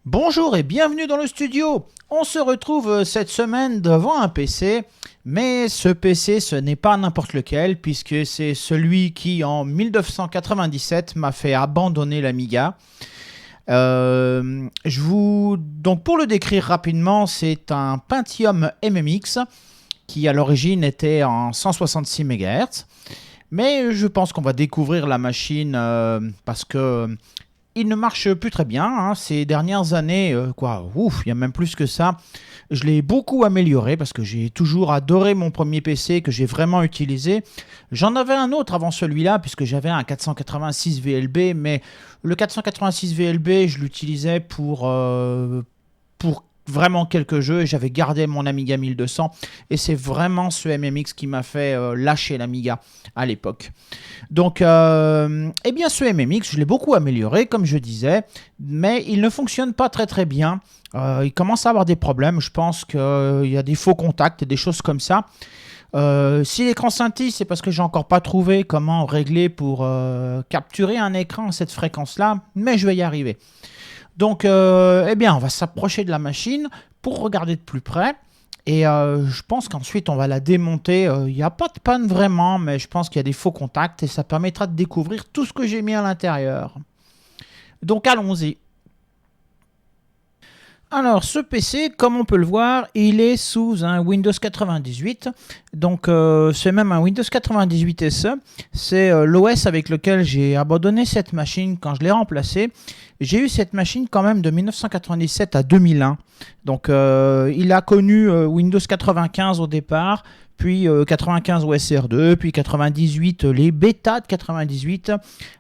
Bonjour et bienvenue dans le studio. On se retrouve cette semaine devant un PC, mais ce PC ce n'est pas n'importe lequel puisque c'est celui qui en 1997 m'a fait abandonner l'Amiga. Donc pour le décrire rapidement, c'est un Pentium MMX qui à l'origine était en 166 MHz. Mais je pense qu'on va découvrir la machine parce que il ne marche plus très bien. Hein. Ces dernières années, il y a même plus que ça. Je l'ai beaucoup amélioré parce que j'ai toujours adoré mon premier PC que j'ai vraiment utilisé. J'en avais un autre avant celui-là puisque j'avais un 486 VLB, mais le 486 VLB, je l'utilisais pour vraiment quelques jeux et j'avais gardé mon Amiga 1200 et c'est vraiment ce MMX qui m'a fait lâcher l'Amiga à l'époque. Donc, ce MMX, je l'ai beaucoup amélioré, comme je disais, mais il ne fonctionne pas très très bien. Il commence à avoir des problèmes. Je pense qu'il y a des faux contacts et des choses comme ça. Si l'écran scintille, c'est parce que j'ai encore pas trouvé comment régler pour capturer un écran à cette fréquence-là, mais je vais y arriver. Donc, on va s'approcher de la machine pour regarder de plus près. Et je pense qu'ensuite, on va la démonter. Il n'y a pas de panne vraiment, mais je pense qu'il y a des faux contacts et ça permettra de découvrir tout ce que j'ai mis à l'intérieur. Donc, allons-y. Alors, ce PC, comme on peut le voir, il est sous un Windows 98. Donc, c'est même un Windows 98 SE. C'est l'OS avec lequel j'ai abandonné cette machine quand je l'ai remplacée. J'ai eu cette machine quand même de 1997 à 2001. Donc, il a connu Windows 95 au départ, puis 95 OSR2, puis 98, les bêtas de 98,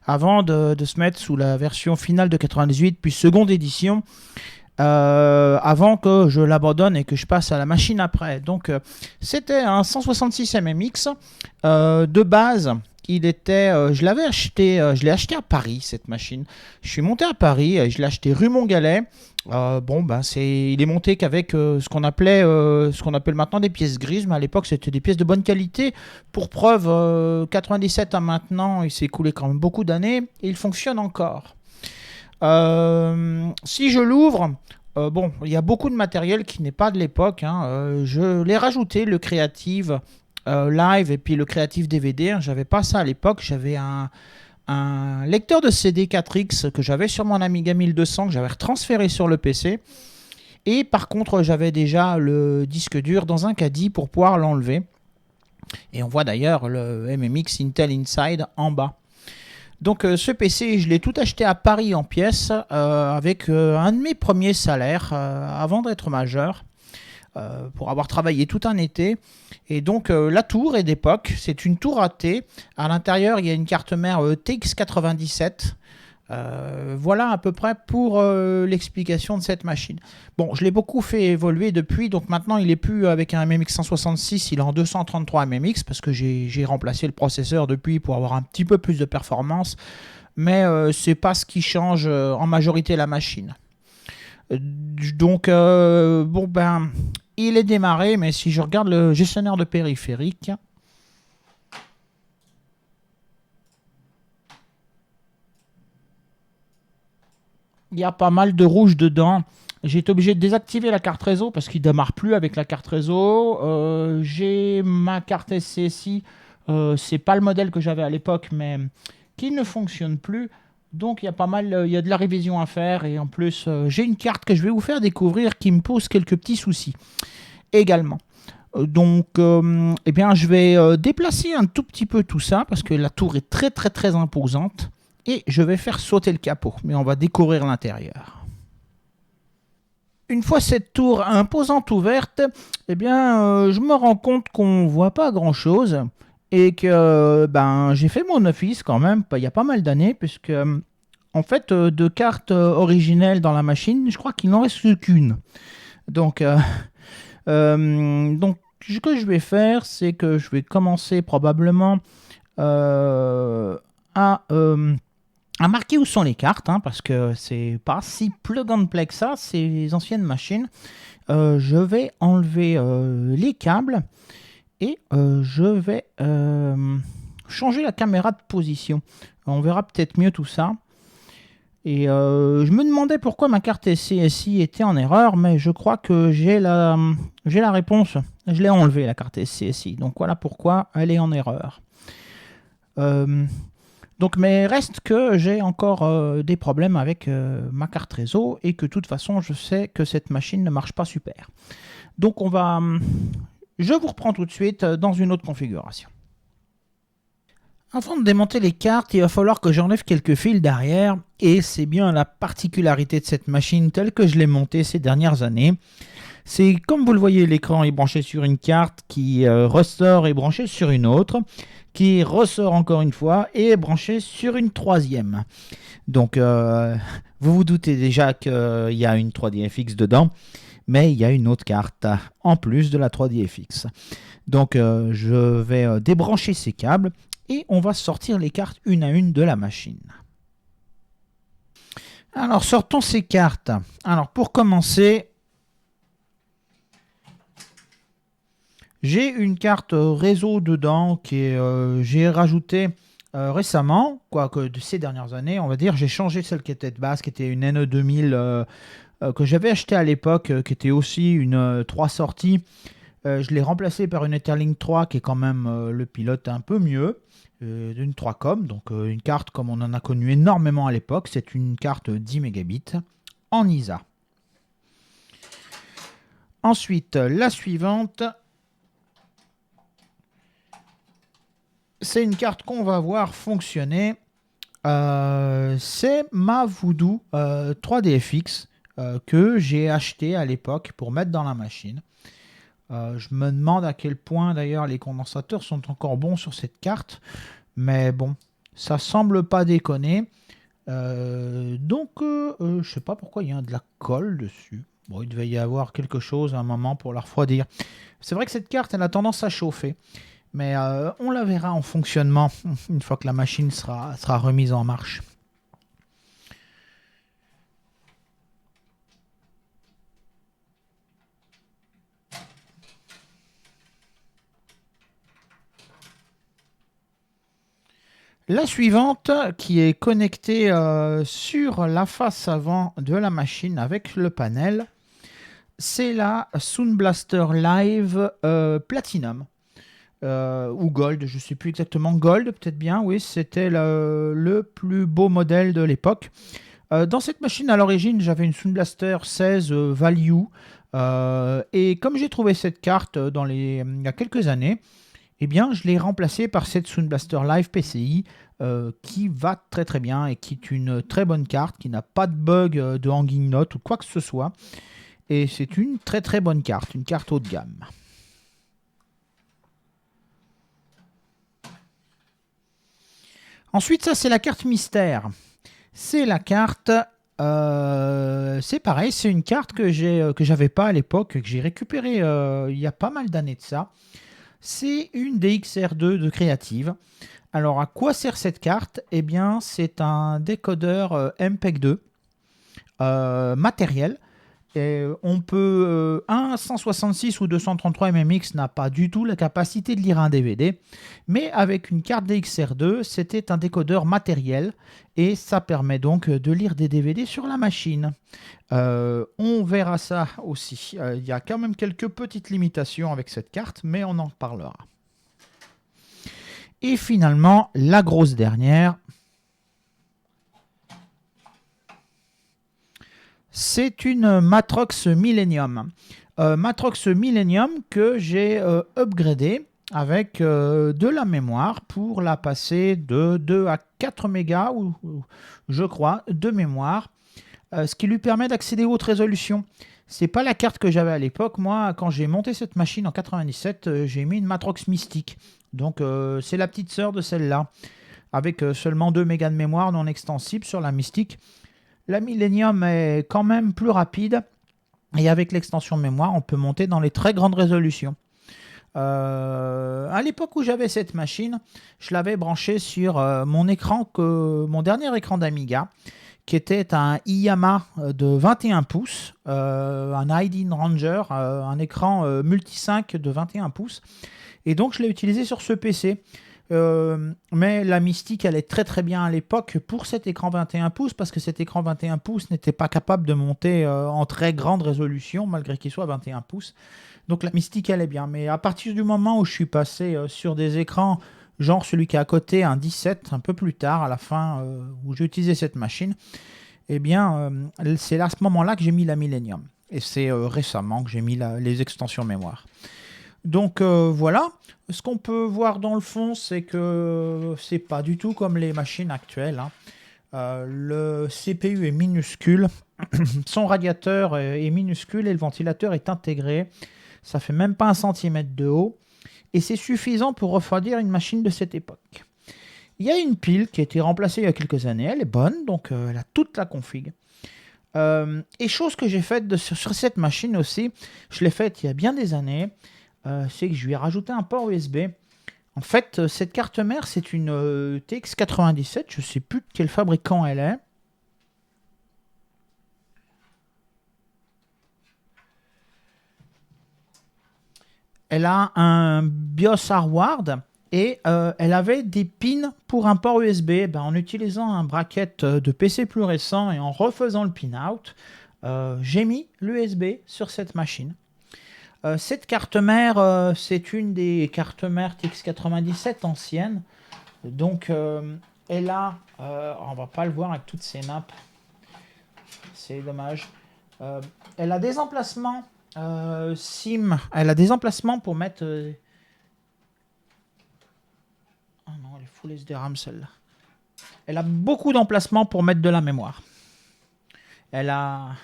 avant de se mettre sous la version finale de 98, puis seconde édition. Avant que je l'abandonne et que je passe à la machine après. Donc c'était un 166 MMX de base. Je l'ai acheté à Paris cette machine. Je suis monté à Paris, je l'ai acheté rue Montgalais. Il est monté qu'avec ce qu'on appelle maintenant des pièces grises, mais à l'époque c'était des pièces de bonne qualité. Pour preuve, 97 à maintenant, il s'est écoulé quand même beaucoup d'années et il fonctionne encore. Si je l'ouvre, il y a beaucoup de matériel qui n'est pas de l'époque. Je l'ai rajouté, le Creative Live et puis le Creative DVD. J'avais pas ça à l'époque. J'avais un lecteur de CD 4X que j'avais sur mon Amiga 1200 que j'avais retransféré sur le PC. Et par contre, j'avais déjà le disque dur dans un caddie pour pouvoir l'enlever. Et on voit d'ailleurs le MMX Intel Inside en bas. Donc ce PC, je l'ai tout acheté à Paris en pièces avec un de mes premiers salaires avant d'être majeur pour avoir travaillé tout un été. Et donc la tour est d'époque, c'est une tour AT. À l'intérieur, il y a une carte mère TX97. Voilà à peu près pour l'explication de cette machine. Bon, je l'ai beaucoup fait évoluer depuis, donc maintenant il n'est plus avec un MMX 166, il est en 233 MMX parce que j'ai remplacé le processeur depuis pour avoir un petit peu plus de performance, mais c'est pas ce qui change en majorité la machine. Donc, il est démarré, mais si je regarde le gestionnaire de périphériques, il y a pas mal de rouge dedans. J'ai été obligé de désactiver la carte réseau parce qu'il ne démarre plus avec la carte réseau. J'ai ma carte SCSI. C'est pas le modèle que j'avais à l'époque, mais qui ne fonctionne plus. Donc il y a il y a de la révision à faire. Et en plus, j'ai une carte que je vais vous faire découvrir qui me pose quelques petits soucis également. Donc, je vais déplacer un tout petit peu tout ça parce que la tour est très très très imposante. Et je vais faire sauter le capot, mais on va découvrir l'intérieur. Une fois cette tour imposante ouverte, je me rends compte qu'on ne voit pas grand-chose et que j'ai fait mon office quand même, il y a pas mal d'années, puisque en fait, de cartes originelles dans la machine, je crois qu'il n'en reste qu'une. Donc, ce que je vais faire, c'est que je vais commencer probablement à marquer où sont les cartes, parce que c'est pas si plug and play que ça, ces anciennes machines. Je vais enlever les câbles et je vais changer la caméra de position. On verra peut-être mieux tout ça. Et je me demandais pourquoi ma carte SCSI était en erreur, mais je crois que j'ai la réponse. Je l'ai enlevée, la carte SCSI. Donc voilà pourquoi elle est en erreur. Donc, mais reste que j'ai encore des problèmes avec ma carte réseau et que de toute façon, je sais que cette machine ne marche pas super. Donc je vous reprends tout de suite dans une autre configuration. Avant de démonter les cartes, il va falloir que j'enlève quelques fils derrière, et c'est bien la particularité de cette machine telle que je l'ai montée ces dernières années. C'est comme vous le voyez, l'écran est branché sur une carte qui ressort et branché sur une autre, qui ressort encore une fois et est branché sur une troisième. Donc vous vous doutez déjà qu'il y a une 3DFX dedans, mais il y a une autre carte en plus de la 3DFX. Donc je vais débrancher ces câbles et on va sortir les cartes une à une de la machine. Alors sortons ces cartes. Alors pour commencer, j'ai une carte réseau dedans que j'ai rajoutée récemment, quoique de ces dernières années, on va dire. J'ai changé celle qui était de base, qui était une NE2000 que j'avais achetée à l'époque, qui était aussi une 3 sorties. Je l'ai remplacée par une Etherlink 3 qui est quand même le pilote un peu mieux, d'une 3Com, donc une carte comme on en a connu énormément à l'époque. C'est une carte 10 mégabits en ISA. Ensuite, la suivante, c'est une carte qu'on va voir fonctionner. C'est ma Voodoo 3DFX que j'ai acheté à l'époque pour mettre dans la machine. Je me demande à quel point d'ailleurs les condensateurs sont encore bons sur cette carte, mais bon, ça semble pas déconner. Donc je sais pas pourquoi il y a de la colle dessus. Bon, il devait y avoir quelque chose à un moment pour la refroidir. C'est vrai que cette carte elle a tendance à chauffer, mais on la verra en fonctionnement une fois que la machine sera remise en marche. La suivante, qui est connectée sur la face avant de la machine avec le panel, c'est la Sound Blaster Live Platinum. Ou Gold, je ne sais plus exactement. Gold, peut-être bien, oui, c'était le plus beau modèle de l'époque. Dans cette machine, à l'origine, j'avais une Sound Blaster 16 Value. Et comme j'ai trouvé cette carte il y a quelques années, eh bien, je l'ai remplacée par cette Sound Blaster Live PCI qui va très très bien et qui est une très bonne carte, qui n'a pas de bug de hanging note ou quoi que ce soit. Et c'est une très très bonne carte, une carte haut de gamme. Ensuite, ça c'est la carte mystère. C'est la carte, c'est pareil, c'est une carte que j'avais pas à l'époque, que j'ai récupérée il y a pas mal d'années de ça. C'est une DXR2 de Creative. Alors, à quoi sert cette carte? Eh bien, c'est un décodeur MPEG-2 matériel. Et on peut, un 166 ou 233 mmx n'a pas du tout la capacité de lire un DVD, mais avec une carte DXR2, c'était un décodeur matériel et ça permet donc de lire des DVD sur la machine. On verra ça aussi. Il y a quand même quelques petites limitations avec cette carte, mais on en parlera. Et finalement, la grosse dernière, c'est une Matrox Millennium. Matrox Millennium que j'ai upgradé avec de la mémoire pour la passer de 2 à 4 mégas, ou je crois, de mémoire, ce qui lui permet d'accéder aux hautes résolutions. C'est pas la carte que j'avais à l'époque. Moi, quand j'ai monté cette machine en 97, j'ai mis une Matrox Mystique. Donc, c'est la petite sœur de celle-là, avec seulement 2 mégas de mémoire non extensible sur la Mystique. La Millennium est quand même plus rapide et avec l'extension de mémoire, on peut monter dans les très grandes résolutions. À l'époque où j'avais cette machine, je l'avais branchée sur mon dernier écran d'Amiga, qui était un Iyama de 21 pouces, un Hidden Ranger, un écran multi-5 de 21 pouces. Et donc, je l'ai utilisé sur ce PC. Mais la Mystique, elle est très très bien à l'époque pour cet écran 21 pouces, parce que cet écran 21 pouces n'était pas capable de monter en très grande résolution, malgré qu'il soit 21 pouces. Donc la Mystique, elle est bien. Mais à partir du moment où je suis passé sur des écrans, genre celui qui est à côté, un 17, un peu plus tard, à la fin, où j'ai utilisé cette machine, eh bien, c'est à ce moment-là que j'ai mis la Millennium. Et c'est récemment que j'ai mis les extensions mémoire. Donc voilà, ce qu'on peut voir dans le fond, c'est que c'est pas du tout comme les machines actuelles, hein. Le CPU est minuscule, son radiateur est minuscule et le ventilateur est intégré. Ça fait même pas un centimètre de haut et c'est suffisant pour refroidir une machine de cette époque. Il y a une pile qui a été remplacée il y a quelques années, elle est bonne, donc elle a toute la config. Et chose que j'ai faite sur cette machine aussi, je l'ai faite il y a bien des années, c'est que je lui ai rajouté un port USB. En fait, cette carte mère, c'est une TX97, je ne sais plus de quel fabricant elle est. Elle a un BIOS hardware et elle avait des pins pour un port USB. Ben, en utilisant un bracket de PC plus récent et en refaisant le pin-out, j'ai mis l'USB sur cette machine. Cette carte mère, c'est une des cartes mères TX97 anciennes. Donc, elle a, on va pas le voir avec toutes ses nappes, c'est dommage. Elle a des emplacements SIM, elle a des emplacements pour mettre. Ah non, elle est full SDRAM celle-là. Elle a beaucoup d'emplacements pour mettre de la mémoire. Elle a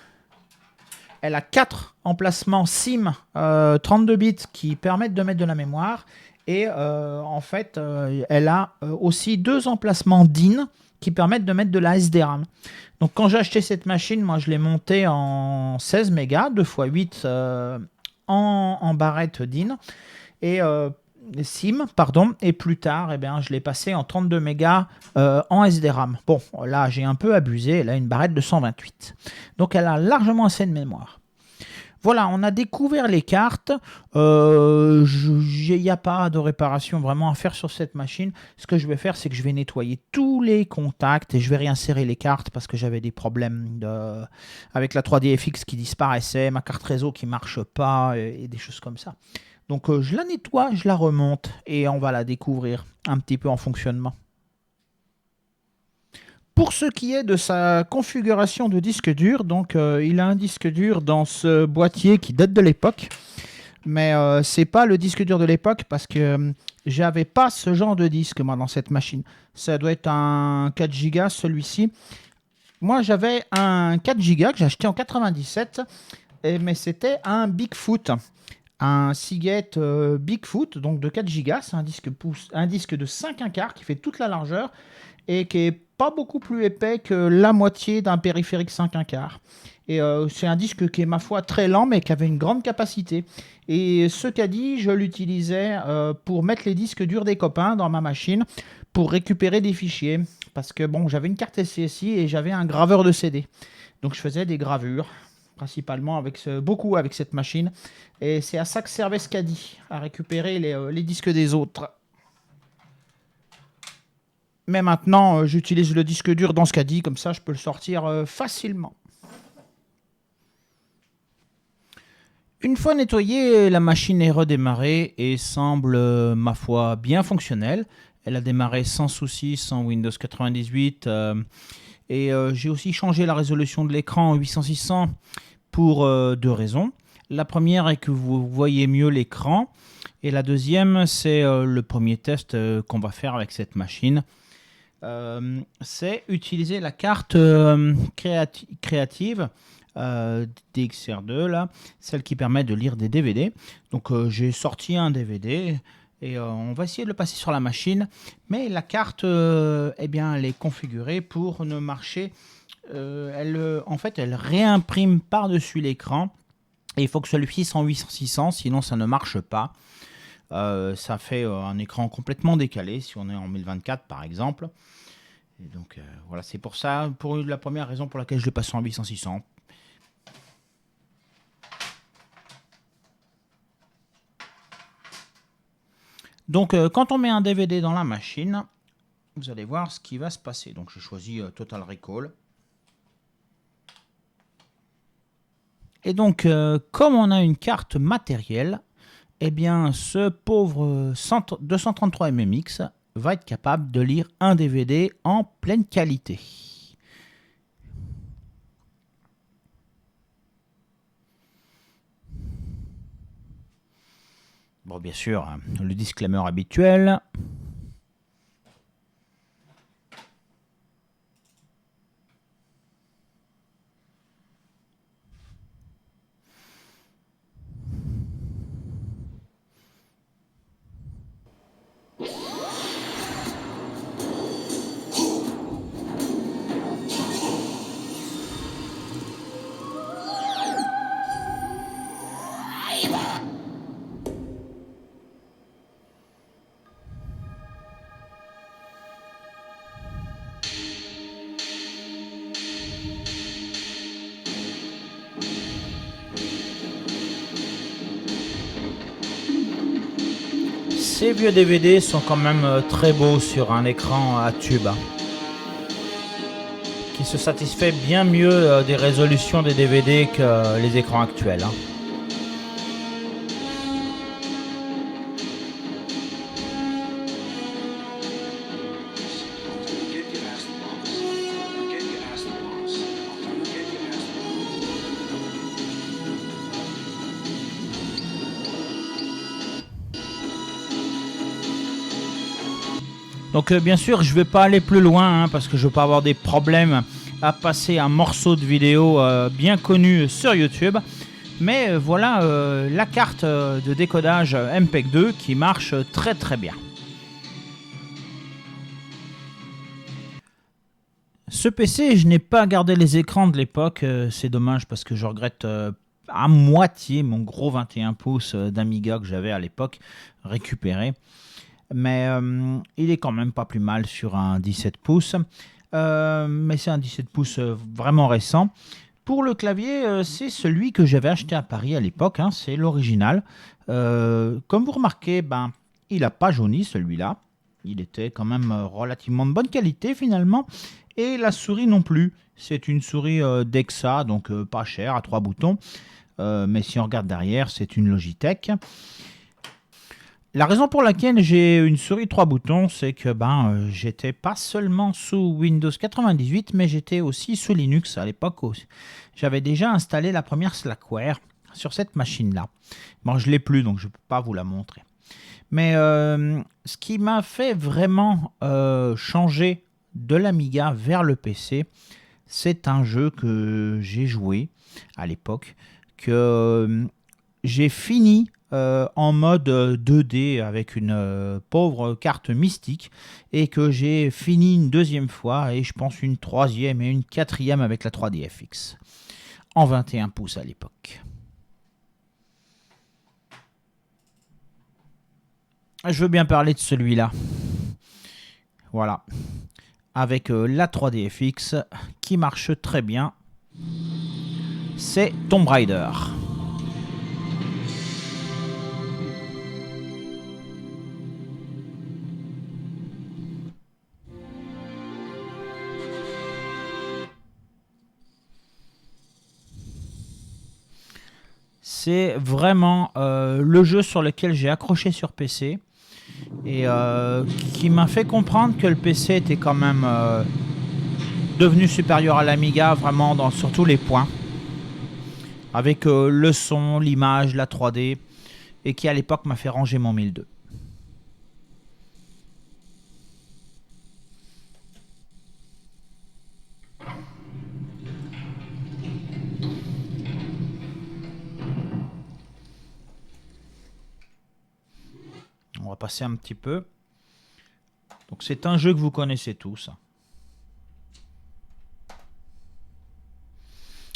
4 emplacements SIM 32 bits qui permettent de mettre de la mémoire. Et en fait, elle a aussi 2 emplacements DIN qui permettent de mettre de la SDRAM. Donc quand j'ai acheté cette machine, moi je l'ai montée en 16 mégas, 2x8 en barrette DIN. Et SIM, pardon, et plus tard, eh bien, je l'ai passé en 32 mégas en SDRAM. Bon, là, j'ai un peu abusé, elle a une barrette de 128. Donc, elle a largement assez de mémoire. Voilà, on a découvert les cartes. Il n'y a pas de réparation vraiment à faire sur cette machine. Ce que je vais faire, c'est que je vais nettoyer tous les contacts et je vais réinsérer les cartes parce que j'avais des problèmes avec la 3D FX qui disparaissait, ma carte réseau qui ne marche pas et des choses comme ça. Donc je la nettoie, je la remonte et on va la découvrir un petit peu en fonctionnement. Pour ce qui est de sa configuration de disque dur, donc il a un disque dur dans ce boîtier qui date de l'époque, mais c'est pas le disque dur de l'époque parce que j'avais pas ce genre de disque moi dans cette machine. Ça doit être un 4 Go celui-ci. Moi j'avais un 4 Go que j'ai acheté en 97, mais c'était un Bigfoot. Un Seagate Bigfoot, donc de 4 Go, c'est un disque de 5 1/4 qui fait toute la largeur et qui est pas beaucoup plus épais que la moitié d'un périphérique 5 1/4. Et c'est un disque qui est, ma foi, très lent, mais qui avait une grande capacité. Et ce caddie, je l'utilisais pour mettre les disques durs des copains dans ma machine pour récupérer des fichiers. Parce que bon, j'avais une carte SCSI et j'avais un graveur de CD. Donc je faisais des gravures principalement beaucoup avec cette machine. Et c'est à ça que servait ce caddie, à récupérer les disques des autres. Mais maintenant, j'utilise le disque dur dans ce caddie, comme ça je peux le sortir facilement. Une fois nettoyée, la machine est redémarrée et semble, ma foi, bien fonctionnelle. Elle a démarré sans souci, sans Windows 98. Et j'ai aussi changé la résolution de l'écran en 800-600 pour 2 raisons. La première est que vous voyez mieux l'écran. Et la deuxième, c'est le premier test qu'on va faire avec cette machine. C'est utiliser la carte créative DXR2, là, celle qui permet de lire des DVD. Donc j'ai sorti un DVD et on va essayer de le passer sur la machine. Mais la carte, eh bien, elle est configurée pour ne marcher. En fait, elle réimprime par-dessus l'écran. Et il faut que celui-ci soit en 800-600, sinon ça ne marche pas. Ça fait un écran complètement décalé si on est en 1024 par exemple. Et donc voilà, c'est pour ça, pour la première raison pour laquelle je l'ai passé en 800-600. Donc quand on met un DVD dans la machine, vous allez voir ce qui va se passer. Donc je choisis Total Recall. Et donc comme on a une carte matérielle, eh bien ce pauvre 233 MMX va être capable de lire un DVD en pleine qualité. Bon, bien sûr, le disclaimer habituel. Ces vieux DVD sont quand même très beaux sur un écran à tube, qui se satisfait bien mieux des résolutions des DVD que les écrans actuels. Donc bien sûr, je ne vais pas aller plus loin parce que je ne veux pas avoir des problèmes à passer un morceau de vidéo bien connu sur YouTube. Mais voilà la carte de décodage MPEG-2 qui marche très très bien. Ce PC, je n'ai pas gardé les écrans de l'époque, c'est dommage parce que je regrette à moitié mon gros 21 pouces d'Amiga que j'avais à l'époque récupéré. Mais il est quand même pas plus mal sur un 17 pouces. Mais c'est un 17 pouces vraiment récent. Pour le clavier, c'est celui que j'avais acheté à Paris à l'époque, c'est l'original. Comme vous remarquez, il n'a pas jauni celui-là. Il était quand même relativement de bonne qualité finalement. Et la souris non plus. C'est une souris DEXA, donc pas chère, à 3 boutons. Mais si on regarde derrière, c'est une Logitech. La raison pour laquelle j'ai une souris 3 boutons, c'est que j'étais pas seulement sous Windows 98, mais j'étais aussi sous Linux à l'époque. J'avais déjà installé la première Slackware sur cette machine-là. Bon, je ne l'ai plus, donc je ne peux pas vous la montrer. Mais ce qui m'a fait vraiment changer de l'Amiga vers le PC, c'est un jeu que j'ai joué à l'époque, que j'ai fini en mode 2D avec une pauvre carte mystique et que j'ai fini une deuxième fois et je pense une troisième et une quatrième avec la 3DFX en 21 pouces à l'époque. Je veux bien parler de celui-là. Voilà. Avec la 3DFX qui marche très bien. C'est Tomb Raider. C'est vraiment le jeu sur lequel j'ai accroché sur PC et qui m'a fait comprendre que le PC était quand même devenu supérieur à l'Amiga vraiment sur tous les points. Avec le son, l'image, la 3D et qui à l'époque m'a fait ranger mon 1002. On va passer un petit peu. Donc c'est un jeu que vous connaissez tous.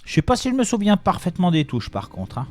Je sais pas si je me souviens parfaitement des touches par contre.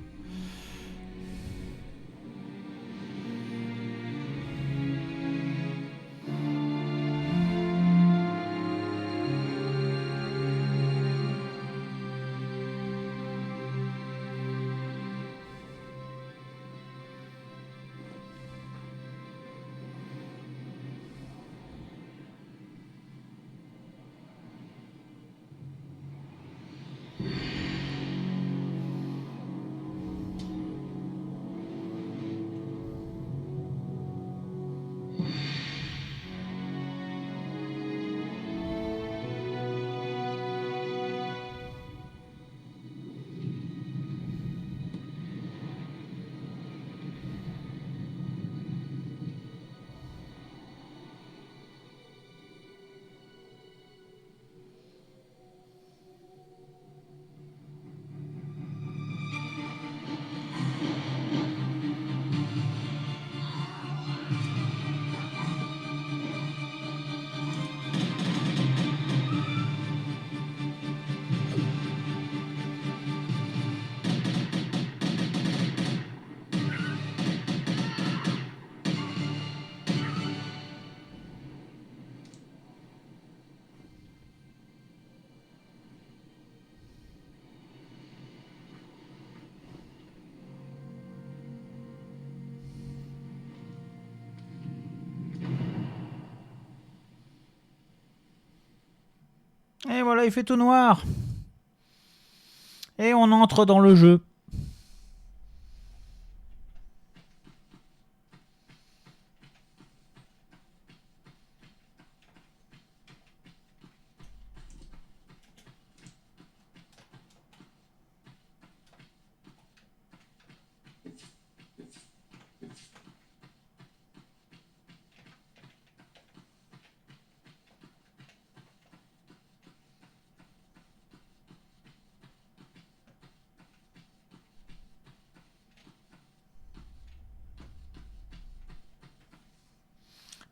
Voilà, il fait tout noir. Et on entre dans le jeu.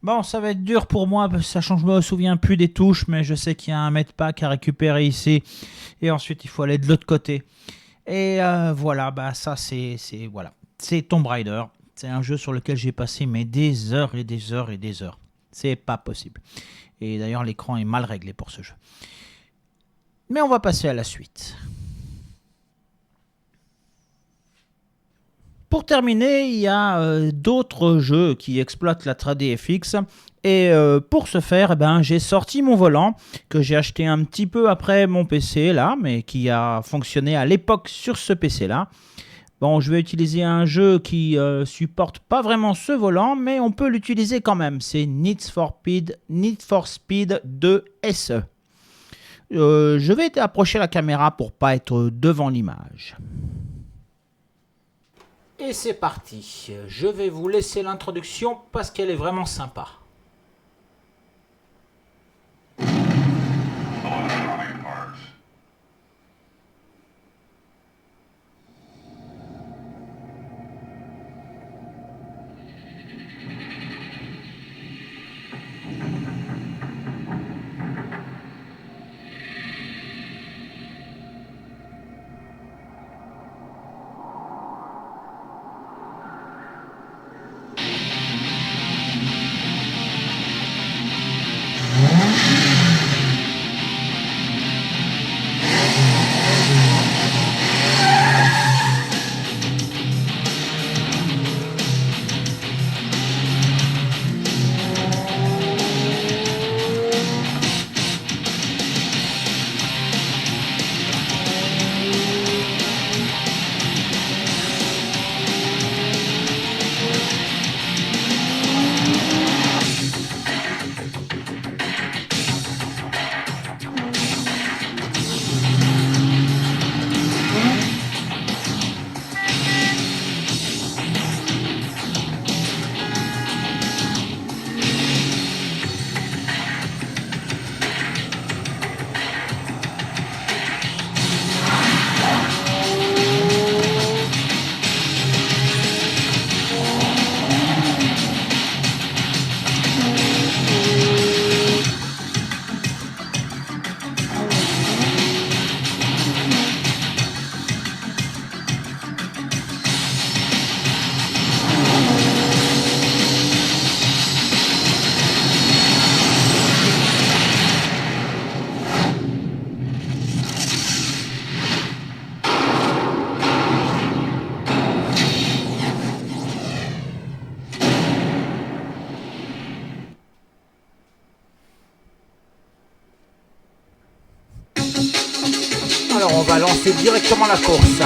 Bon, ça va être dur pour moi, parce que sachant que je me souviens plus des touches, mais je sais qu'il y a un medpack à récupérer ici, et ensuite il faut aller de l'autre côté. Et voilà, bah ça voilà, c'est Tomb Raider. C'est un jeu sur lequel j'ai passé mais des heures et des heures et des heures. C'est pas possible. Et d'ailleurs l'écran est mal réglé pour ce jeu. Mais on va passer à la suite. Pour terminer, il y a d'autres jeux qui exploitent la 3DFX. Et pour ce faire, j'ai sorti mon volant que j'ai acheté un petit peu après mon PC là, mais qui a fonctionné à l'époque sur ce PC là. Bon, je vais utiliser un jeu qui supporte pas vraiment ce volant, mais on peut l'utiliser quand même. C'est Need for Speed 2 SE. Je vais approcher la caméra pour pas être devant l'image. Et c'est parti. Je vais vous laisser l'introduction parce qu'elle est vraiment sympa. Alors on va lancer directement la course.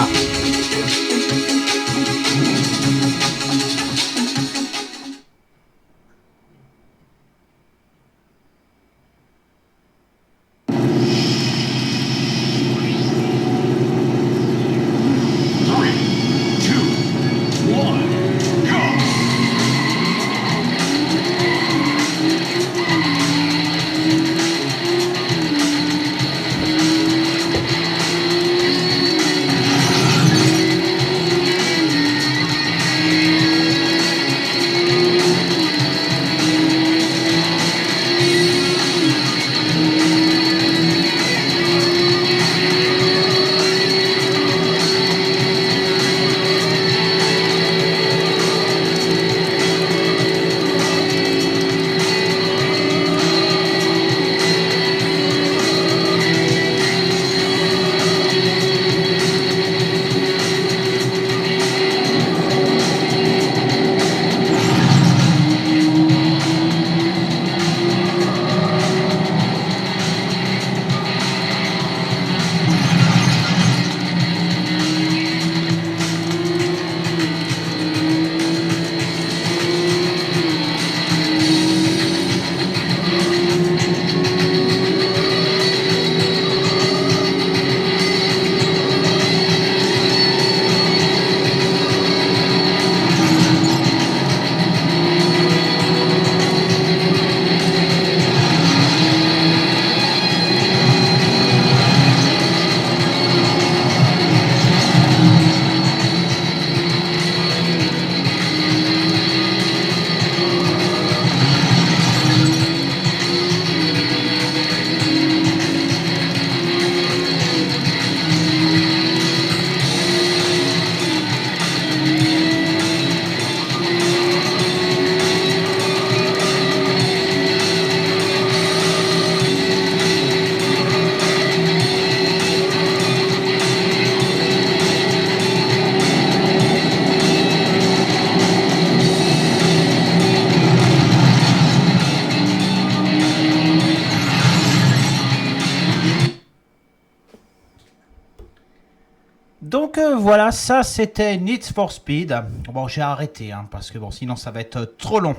Donc voilà, ça c'était Need for Speed. Bon, j'ai arrêté hein, parce que bon, sinon ça va être trop long.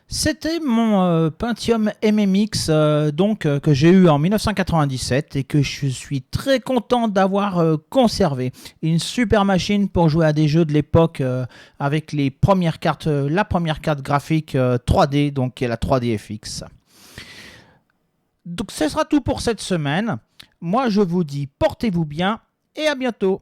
C'était mon Pentium MMX que j'ai eu en 1997 et que je suis très content d'avoir conservé. Une super machine pour jouer à des jeux de l'époque avec les premières cartes, la première carte graphique 3D, donc qui est la 3D FX. Donc ce sera tout pour cette semaine. Moi je vous dis portez-vous bien et à bientôt.